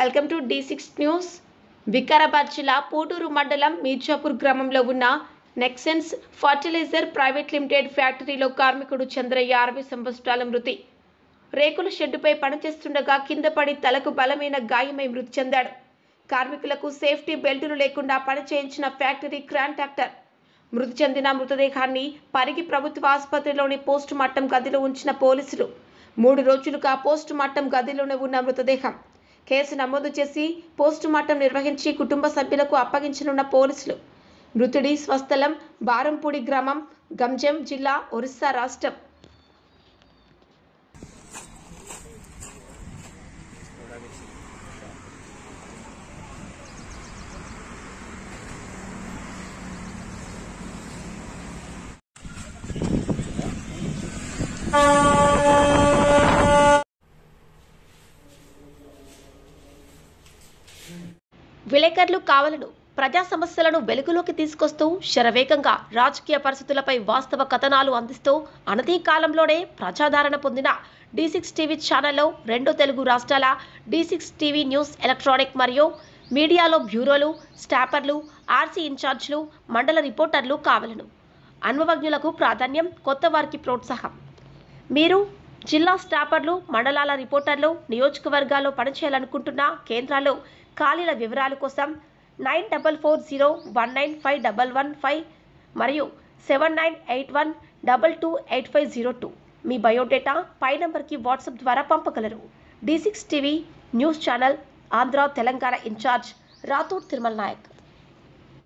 Welcome to D6 news. Vikarabad జిల్లా పోటూరు మండలం మీర్జాపూర్ గ్రామంలో ఉన్న నెక్సెన్స్ ఫర్టిలైజర్ ప్రైవేట్ లిమిటెడ్ ఫ్యాక్టరీలో కార్మికుడు చంద్రయ్య 60 సంవత్సరాల మృతి. రేకుల షెడ్డుపై పనిచేస్తుండగా కింద పడి తలకు బలమైన గాయమై మృతి చెందాడు. కార్మికులకు సేఫ్టీ బెల్టులు లేకుండా పని చేయించిన ఫ్యాక్టరీ క్రాన్ ట్రాక్టర్. మృతి చెందిన మృతదేహాన్ని పరిగి ప్రభుత్వ ఆసుపత్రిలోని పోస్ట్ మార్టం గదిలో ఉంచిన పోలీసులు. 3 రోజులుగా పోస్ట్ మార్టం గదిలోనే ఉన్న మృతదేహం. కేసు నమోదు చేసి పోస్ట్ మార్టం నిర్వహించి కుటుంబ సభ్యులకు అప్పగించనున్న పోలీసులు. మృతుడి స్వస్థలం బారంపూడి గ్రామం, గంజం జిల్లా, ఒరిస్సా రాష్ట్రం. విలేకరులు కావాలను ప్రజా సమస్యలను వెలుగులోకి తీసుకొస్తూ శరవేగంగా రాజకీయ పరిస్థితులపై వాస్తవ కథనాలు అందిస్తూ అనతి కాలంలోనే ప్రజాదరణ పొందిన D6 టీవీ ఛానల్లో 2 తెలుగు రాష్ట్రాల D6 టీవీ న్యూస్ ఎలక్ట్రానిక్ మరియు మీడియాలో బ్యూరోలు, స్టాపర్లు, ఆర్సీ ఇన్ఛార్జ్లు, మండల రిపోర్టర్లు కావాలను. అనుభవజ్ఞులకు ప్రాధాన్యం, కొత్త వారికి ప్రోత్సాహం. మీరు జిల్లా స్టాపర్లు, మండలాల రిపోర్టర్లు, నియోజకవర్గాల్లో పనిచేయాలనుకుంటున్న కేంద్రాల్లో ఖాళీల వివరాల కోసం 9440195115 మరియు 7981228502 మీ బయోడేటా పై నంబర్కి వాట్సాప్ ద్వారా పంపగలరు. D6 TV news channel Andhra Telangana incharge Rathod Tirumala Naik.